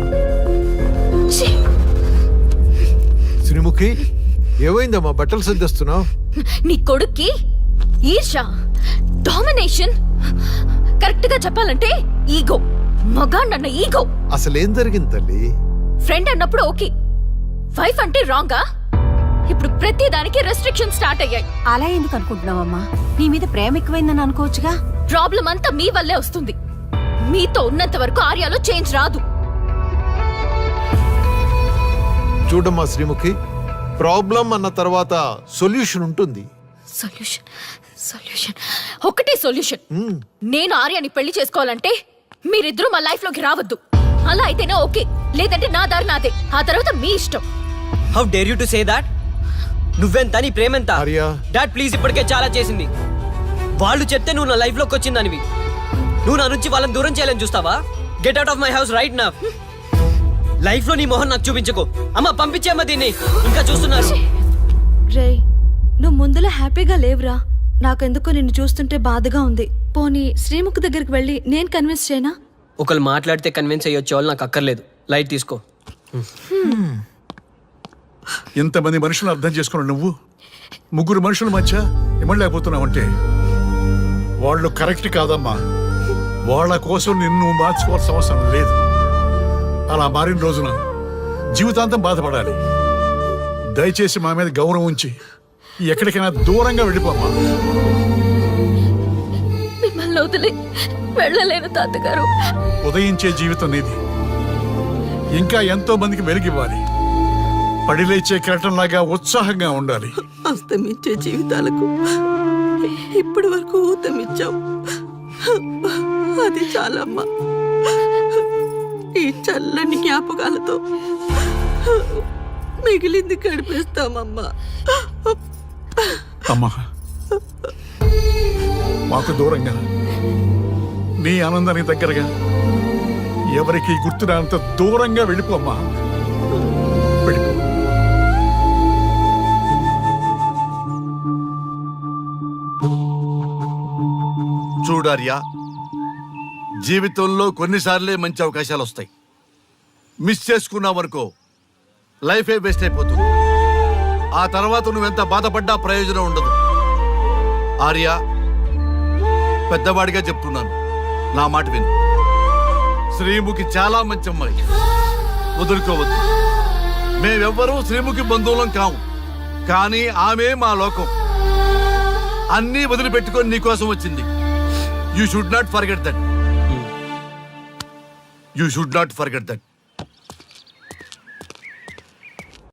శ్రీముఖి ఏమైందమ్మా, బట్టలు సర్దిస్తున్నావు? నీ కొడుక్కి ఈర్ష, డామినేషన్, కరెక్ట్ గా చెప్పాలంటే ఈగో. మగాండన్న ఈగో. అసలేం జరిగింది తల్లి? ఫ్రెండ్ అన్నప్పుడు ఓకే, వైఫ్ అంటే రాంగా? ఇప్పుడు ప్రతి దానికి రెస్ట్రిక్షన్ స్టార్ట్ అయ్యాయి. అలా ఎందుకు అనుకుంటున్నావమ్మా? నీ మీద ప్రేమ ఎక్కువైందని అనుకోవచ్చుగా. ప్రాబ్లం అంతా మీ వల్లే వస్తుంది. మీతో ఉన్నంత వరకు ఆర్యాలో చేంజ్ రాదు. చూడమ్మా శ్రీముఖి, ప్రాబ్లం అన్న తర్వాత సొల్యూషన్ ఉంటుంది. సొల్యూషన్ సొల్యూషన్ ఒకటే సొల్యూషన్. నేను ఆర్యాని పెళ్లి చేసుకోవాలంటే మీరిద్దరూ మా లైఫ్ లోకి రావద్దు. అలా అయితేనే ఓకే, లేదంటే నా దారి నాదే. ఆ తర్వాత మీ ఇష్టం. How dare you to say that? నువ్వెంత, నీ ప్రేమెంత? ఆర్యా. డాడ్ ప్లీజ్, ఇప్పటికే చాలా చేసింది. వాళ్ళు చెప్తే నువ్వు నా లైఫ్ లోకి వచ్చిందనివి. నువ్వు నా నుంచి వాళ్ళని దూరం చేయాలని చూస్తావా? Get out of my house right now. Life లో నీ మొహం నాకు చూపించకు. అమ్మ పంపించేమ్మా దీన్ని, ఇంకా చూస్తున్నారు. రే నువ్వు ముందులో హ్యాపీగా లేవురా. నాకెందుకో నిన్ను చూస్తుంటే బాధగా ఉంది. పోనీ శ్రీముఖ్ దగ్గరికి వెళ్ళి నేను కన్విన్స్ చేయనా? ఒకళ్ళు మాట్లాడితే కన్విన్స్ అయ్యొచ్చే వాళ్ళు నాకు అక్కర్లేదు. లైట్ తీసుకో. ఇంతమంది మనుషులు అర్థం చేసుకున్నావు నువ్వు. ముగ్గురు మనుషుల మధ్య ఇమ్మలేకపోతున్నావంటే వాళ్ళు కరెక్ట్ కాదమ్మా. వాళ్ళ కోసం నిన్ను మార్చుకోవాల్సిన అవసరం లేదు. అలా మారిన రోజున జీవితాంతం బాధపడాలి. దయచేసి మా మీద గౌరవం ఉంచి ఎక్కడికైనా దూరంగా వెళ్ళిపోమ్మా. మిమ్మల్ని వదిలి వెళ్ళలేను తాతగారు. ఉదయించే జీవితం నీది. ఇంకా ఎంతో మందికి వెలిగివ్వాలి. పడిలేచే కెరటంలాగా ఉత్సాహంగా ఉండాలి. అస్తమించే జీవితాలకు ఇప్పటి వరకు ఊతమిచ్చావు. అది చాలమ్మా. ఈ చల్లని జ్ఞాపకాలతో మిగిలింది గడిపేస్తామమ్మా. అమ్మా, మాకు దూరంగా, నీ ఆనందానికి దగ్గరగా, ఎవరికి గుర్తురానంత దూరంగా వెళ్ళిపోమ్మా. వెళ్ళిపో. చూడార్యా, జీవితంలో కొన్నిసార్లే మంచి అవకాశాలు వస్తాయి. మిస్ చేసుకున్నావనుకో లైఫే వేస్ట్ అయిపోతుంది. ఆ తర్వాత నువ్వెంత బాధపడ్డా ప్రయోజనం ఉండదు. ఆర్య, పెద్దవాడిగా చెప్తున్నాను, నా మాట విను. శ్రీముఖి చాలా మంచి అమ్మాయి, వదులుకోవద్దు. మేమెవ్వరూ శ్రీముఖి బంధువులం కాము, కానీ ఆమె మా లోకం. అన్నీ వదిలిపెట్టుకొని నీకోసం వచ్చింది. You should not forget that. You should not forget that.